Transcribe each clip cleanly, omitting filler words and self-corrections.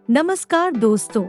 नमस्कार दोस्तों,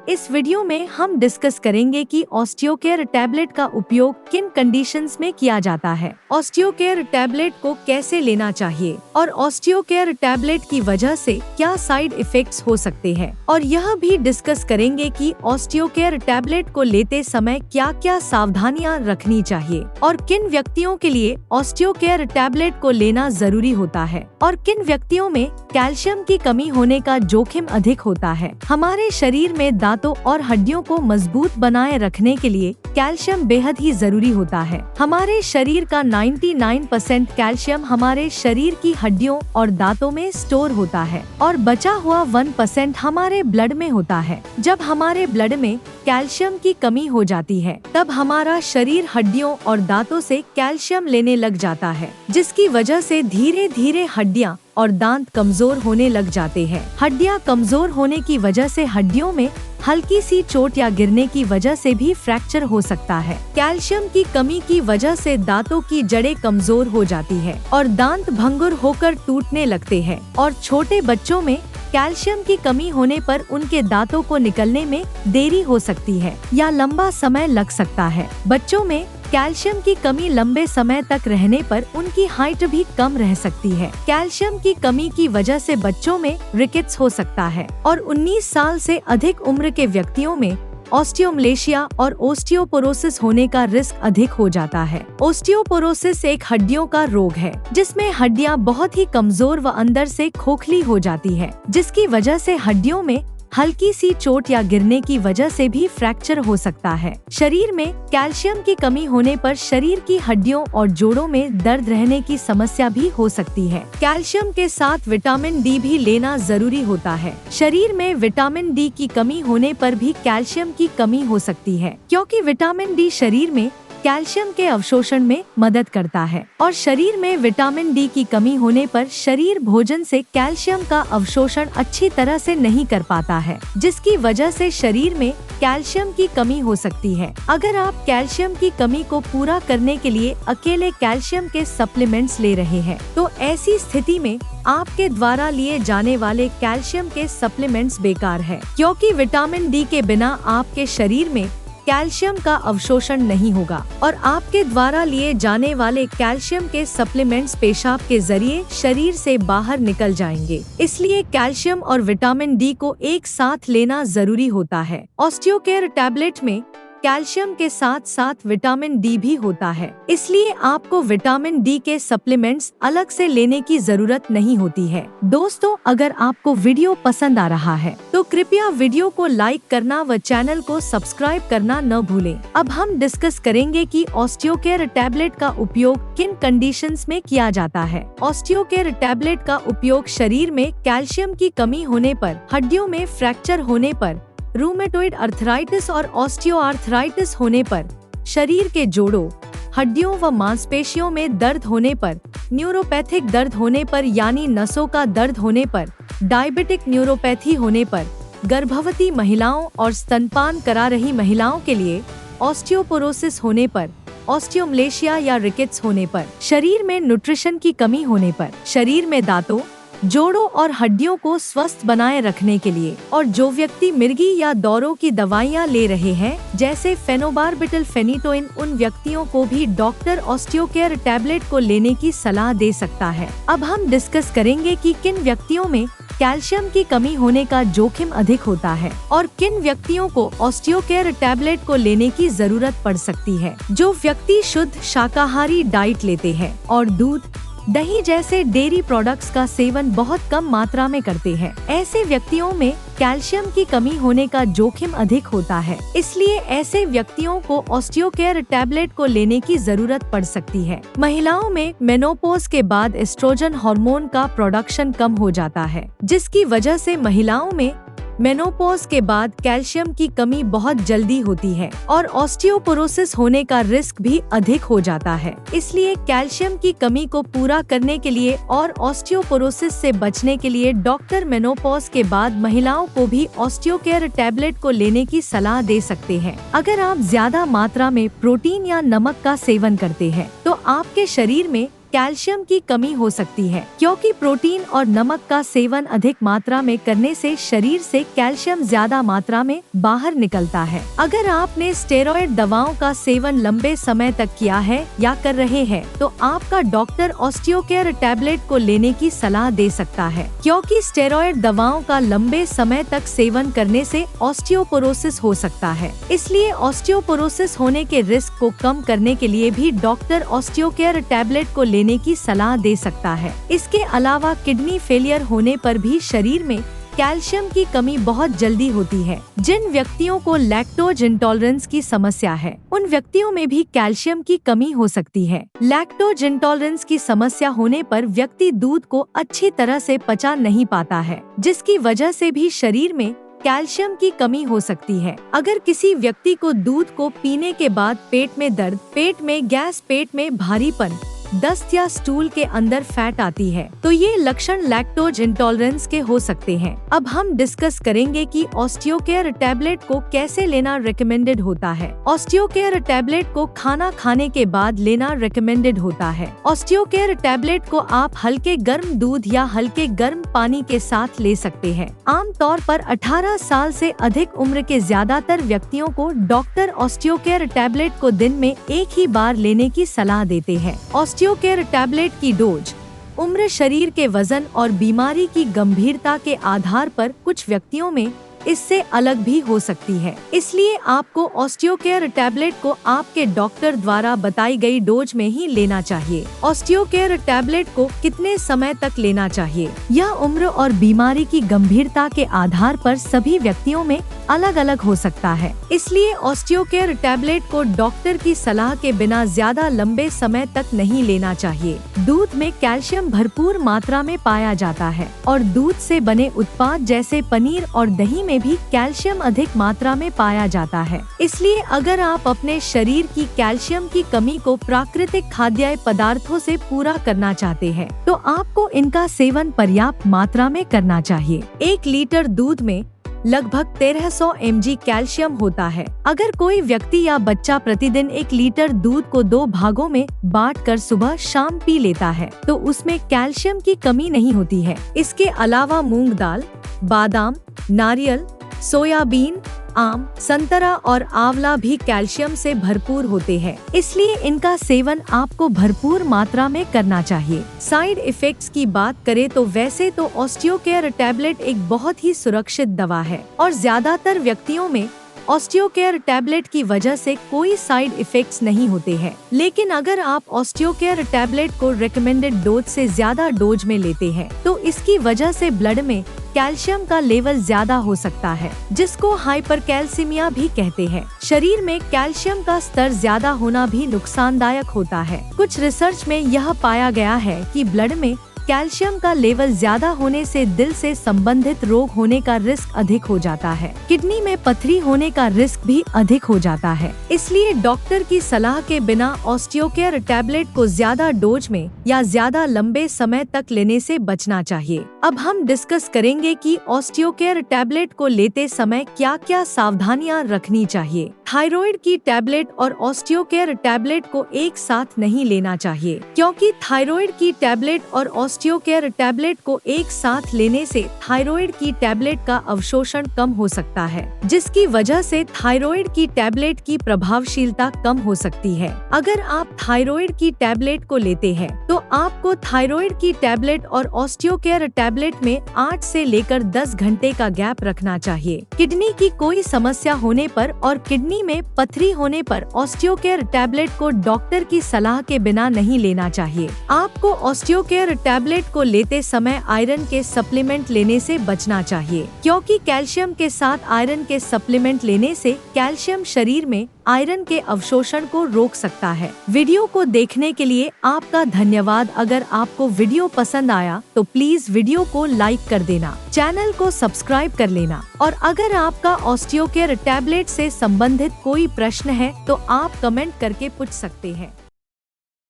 इस वीडियो में हम डिस्कस करेंगे कि ऑस्टियोकेयर टैबलेट का उपयोग किन कंडीशंस में किया जाता है, ऑस्टियोकेयर टैबलेट को कैसे लेना चाहिए और ऑस्टियोकेयर टैबलेट की वजह से क्या साइड इफेक्ट्स हो सकते हैं। और यह भी डिस्कस करेंगे कि ऑस्टियोकेयर टैबलेट को लेते समय क्या क्या सावधानियां रखनी चाहिए और किन व्यक्तियों के लिए ऑस्टियोकेयर टैबलेट को लेना जरूरी होता है और किन व्यक्तियों में कैल्शियम की कमी होने का जोखिम अधिक होता है। हमारे शरीर में दांतों और हड्डियों को मजबूत बनाए रखने के लिए कैल्शियम बेहद ही जरूरी होता है। हमारे शरीर का 99% कैल्शियम हमारे शरीर की हड्डियों और दांतों में स्टोर होता है और बचा हुआ 1% हमारे ब्लड में होता है। जब हमारे ब्लड में कैल्शियम की कमी हो जाती है तब हमारा शरीर हड्डियों और दांतों से कैल्शियम लेने लग जाता है, जिसकी वजह से धीरे धीरे हड्डियां और दांत कमजोर होने लग जाते हैं। हड्डियां कमजोर होने की वजह से हड्डियों में हल्की सी चोट या गिरने की वजह से भी फ्रैक्चर हो सकता है। कैल्शियम की कमी की वजह से दांतों की जड़ें कमजोर हो जाती है और दांत भंगुर होकर टूटने लगते हैं। और छोटे बच्चों में कैल्शियम की कमी होने पर उनके दांतों को निकलने में देरी हो सकती है या लंबा समय लग सकता है। बच्चों में कैल्शियम की कमी लंबे समय तक रहने पर उनकी हाइट भी कम रह सकती है। कैल्शियम की कमी की वजह से बच्चों में रिकेट्स हो सकता है और 19 साल से अधिक उम्र के व्यक्तियों में ऑस्टियोमलेशिया और ओस्टियोपोरोसिस होने का रिस्क अधिक हो जाता है। ओस्टियोपोरोसिस एक हड्डियों का रोग है जिसमें हड्डियां बहुत ही कमजोर व अंदर से खोखली हो जाती है, जिसकी वजह से हड्डियों में हल्की सी चोट या गिरने की वजह से भी फ्रैक्चर हो सकता है। शरीर में कैल्शियम की कमी होने पर शरीर की हड्डियों और जोड़ों में दर्द रहने की समस्या भी हो सकती है। कैल्शियम के साथ विटामिन डी भी लेना जरूरी होता है। शरीर में विटामिन डी की कमी होने पर भी कैल्शियम की कमी हो सकती है, क्योंकि विटामिन डी शरीर में कैल्शियम के अवशोषण में मदद करता है और शरीर में विटामिन डी की कमी होने पर शरीर भोजन से कैल्शियम का अवशोषण अच्छी तरह से नहीं कर पाता है, जिसकी वजह से शरीर में कैल्शियम की कमी हो सकती है। अगर आप कैल्शियम की कमी को पूरा करने के लिए अकेले कैल्शियम के सप्लीमेंट्स ले रहे हैं तो ऐसी स्थिति में आपके द्वारा लिए जाने वाले कैल्शियम के सप्लीमेंट्स बेकार है, क्योंकि विटामिन डी के बिना आपके शरीर में कैल्शियम का अवशोषण नहीं होगा और आपके द्वारा लिए जाने वाले कैल्शियम के सप्लीमेंट्स पेशाब के जरिए शरीर से बाहर निकल जाएंगे। इसलिए कैल्शियम और विटामिन डी को एक साथ लेना जरूरी होता है। ऑस्टियोकेयर टैबलेट में कैल्शियम के साथ साथ विटामिन डी भी होता है, इसलिए आपको विटामिन डी के सप्लीमेंट्स अलग से लेने की जरूरत नहीं होती है। दोस्तों, अगर आपको वीडियो पसंद आ रहा है तो कृपया वीडियो को लाइक करना व चैनल को सब्सक्राइब करना न भूलें। अब हम डिस्कस करेंगे कि ऑस्टियोकेयर टैबलेट का उपयोग किन कंडीशंस में किया जाता है। ऑस्टियोकेयर टैबलेट का उपयोग शरीर में कैल्शियम की कमी होने पर, हड्डियों में फ्रैक्चर होने पर, रूमेटोइड अर्थराइटिस और ऑस्टियोआर्थराइटिस होने पर, शरीर के जोड़ों, हड्डियों व मांसपेशियों में दर्द होने पर, न्यूरोपैथिक दर्द होने पर यानी नसों का दर्द होने पर, डायबिटिक न्यूरोपैथी होने पर, गर्भवती महिलाओं और स्तनपान करा रही महिलाओं के लिए, ऑस्टियोपोरोसिस होने पर, ऑस्टियोमलेशिया या रिकेट्स होने पर, शरीर में न्यूट्रिशन की कमी होने पर, शरीर में दांतों, जोड़ों और हड्डियों को स्वस्थ बनाए रखने के लिए, और जो व्यक्ति मिर्गी या दौरों की दवाइयां ले रहे हैं जैसे फेनोबारबिटल फेनिटोइन, उन व्यक्तियों को भी डॉक्टर ऑस्टियोकेयर टैबलेट को लेने की सलाह दे सकता है। अब हम डिस्कस करेंगे कि किन व्यक्तियों में कैल्शियम की कमी होने का जोखिम अधिक होता है और किन व्यक्तियों को ऑस्टियोकेयर टैबलेट को लेने की जरूरत पड़ सकती है। जो व्यक्ति शुद्ध शाकाहारी डाइट लेते हैं और दूध, दही जैसे डेयरी प्रोडक्ट्स का सेवन बहुत कम मात्रा में करते हैं, ऐसे व्यक्तियों में कैल्शियम की कमी होने का जोखिम अधिक होता है। इसलिए ऐसे व्यक्तियों को ऑस्टियोकेयर टैबलेट को लेने की जरूरत पड़ सकती है। महिलाओं में मेनोपॉज के बाद एस्ट्रोजन हार्मोन का प्रोडक्शन कम हो जाता है, जिसकी वजह से महिलाओं में मेनोपॉज के बाद कैल्शियम की कमी बहुत जल्दी होती है और ऑस्टियोपोरोसिस होने का रिस्क भी अधिक हो जाता है। इसलिए कैल्शियम की कमी को पूरा करने के लिए और ऑस्टियोपोरोसिस से बचने के लिए डॉक्टर मेनोपॉज के बाद महिलाओं को भी ऑस्टियोकेयर टैबलेट को लेने की सलाह दे सकते हैं। अगर आप ज्यादा मात्रा में प्रोटीन या नमक का सेवन करते हैं तो आपके शरीर में कैल्शियम की कमी हो सकती है, क्योंकि प्रोटीन और नमक का सेवन अधिक मात्रा में करने से शरीर से कैल्शियम ज्यादा मात्रा में बाहर निकलता है। अगर आपने स्टेरॉयड दवाओं का सेवन लंबे समय तक किया है या कर रहे हैं, तो आपका डॉक्टर ऑस्टियोकेयर टैबलेट को लेने की सलाह दे सकता है, क्योंकि स्टेरॉयड दवाओं का लंबे समय तक सेवन करने से ऑस्टियोपोरोसिस हो सकता है। इसलिए ऑस्टियोपोरोसिस होने के रिस्क को कम करने के लिए भी डॉक्टर ऑस्टियोकेयर टैबलेट को लेने की सलाह दे सकता है। इसके अलावा किडनी फेलियर होने पर भी शरीर में कैल्शियम की कमी बहुत जल्दी होती है। जिन व्यक्तियों को लैक्टोज इंटॉलरेंस की समस्या है, उन व्यक्तियों में भी कैल्शियम की कमी हो सकती है। लैक्टोज इंटॉलरेंस की समस्या होने पर व्यक्ति दूध को अच्छी तरह से पचा नहीं पाता है, जिसकी वजह से भी शरीर में कैल्शियम की कमी हो सकती है। अगर किसी व्यक्ति को दूध को पीने के बाद पेट में दर्द, पेट में गैस, पेट में भारीपन, दस्त या स्टूल के अंदर फैट आती है, तो ये लक्षण लैक्टोज इंटॉलरेंस के हो सकते हैं। अब हम डिस्कस करेंगे कि ऑस्टियोकेयर टैबलेट को कैसे लेना रिकमेंडेड होता है। ऑस्टियोकेयर टैबलेट को खाना खाने के बाद लेना रिकमेंडेड होता है। ऑस्टियोकेयर टैबलेट को आप हल्के गर्म दूध या हल्के गर्म पानी के साथ ले सकते हैं। आमतौर पर 18 साल से अधिक उम्र के ज्यादातर व्यक्तियों को डॉक्टर ऑस्टियोकेयर टैबलेट को दिन में एक ही बार लेने की सलाह देते हैं। ऑस्टियोकेयर टैबलेट की डोज, उम्र, शरीर के वजन और बीमारी की गंभीरता के आधार पर कुछ व्यक्तियों में इससे अलग भी हो सकती है। इसलिए आपको ऑस्टियोकेयर टैबलेट को आपके डॉक्टर द्वारा बताई गई डोज में ही लेना चाहिए। ऑस्टियोकेयर टैबलेट को कितने समय तक लेना चाहिए, यह उम्र और बीमारी की गंभीरता के आधार पर सभी व्यक्तियों में अलग अलग हो सकता है। इसलिए ऑस्टियोकेयर टैबलेट को डॉक्टर की सलाह के बिना ज्यादा लंबे समय तक नहीं लेना चाहिए। दूध में कैल्शियम भरपूर मात्रा में पाया जाता है और दूध से बने उत्पाद जैसे पनीर और दही में भी कैल्शियम अधिक मात्रा में पाया जाता है। इसलिए अगर आप अपने शरीर की कैल्शियम की कमी को प्राकृतिक खाद्य पदार्थों से पूरा करना चाहते हैं, तो आपको इनका सेवन पर्याप्त मात्रा में करना चाहिए। 1 लीटर दूध में लगभग 1300 mg कैल्शियम होता है। अगर कोई व्यक्ति या बच्चा प्रतिदिन 1 लीटर दूध को 2 भागों में बांटकर सुबह शाम पी लेता है, तो उसमें कैल्शियम की कमी नहीं होती है। इसके अलावा मूंग दाल, बादाम, नारियल, सोयाबीन, आम, संतरा और आंवला भी कैल्शियम से भरपूर होते हैं। इसलिए इनका सेवन आपको भरपूर मात्रा में करना चाहिए। साइड इफेक्ट्स की बात करें तो वैसे तो ऑस्टियोकेयर टैबलेट एक बहुत ही सुरक्षित दवा है और ज्यादातर व्यक्तियों में ऑस्टियोकेयर टैबलेट की वजह से कोई साइड इफेक्ट्स नहीं होते हैं। लेकिन अगर आप ऑस्टियोकेयर टैबलेट को रिकमेंडेड डोज से ज्यादा डोज में लेते हैं, तो इसकी वजह से ब्लड में कैल्शियम का लेवल ज्यादा हो सकता है, जिसको हाइपरकैल्सीमिया भी कहते हैं। शरीर में कैल्शियम का स्तर ज्यादा होना भी नुकसानदायक होता है। कुछ रिसर्च में यह पाया गया है कि ब्लड में कैल्शियम का लेवल ज्यादा होने से दिल से संबंधित रोग होने का रिस्क अधिक हो जाता है। किडनी में पथरी होने का रिस्क भी अधिक हो जाता है। इसलिए डॉक्टर की सलाह के बिना ऑस्टियोकेयर टैबलेट को ज्यादा डोज में या ज्यादा लंबे समय तक लेने से बचना चाहिए। अब हम डिस्कस करेंगे कि ऑस्टियोकेयर टैबलेट को लेते समय क्या क्या सावधानियां रखनी चाहिए। थायराइड की टैबलेट और ऑस्टियोकेयर टैबलेट को एक साथ नहीं लेना चाहिए, क्योंकि थायराइड की टैबलेट और ऑस्टियोकेयर टैबलेट को एक साथ लेने से थायराइड की टैबलेट का अवशोषण कम हो सकता है, जिसकी वजह से थायराइड की टैबलेट की प्रभावशीलता कम हो सकती है। अगर आप थायराइड की टैबलेट को लेते हैं, तो आपको थायराइड की टैबलेट और ऑस्टियोकेयर टैबलेट में 8 से लेकर 10 घंटे का गैप रखना चाहिए। किडनी की कोई समस्या होने पर और किडनी में पथरी होने पर ऑस्टियोकेयर टैबलेट को डॉक्टर की सलाह के बिना नहीं लेना चाहिए। आपको ऑस्टियोकेयर टैबलेट को लेते समय आयरन के सप्लीमेंट लेने से बचना चाहिए, क्योंकि कैल्शियम के साथ आयरन के सप्लीमेंट लेने से कैल्शियम शरीर में आयरन के अवशोषण को रोक सकता है। वीडियो को देखने के लिए आपका धन्यवाद। अगर आपको वीडियो पसंद आया तो प्लीज वीडियो को लाइक कर देना, चैनल को सब्सक्राइब कर लेना और अगर आपका ऑस्टियोकेयर टैबलेट से संबंधित कोई प्रश्न है तो आप कमेंट करके पूछ सकते हैं।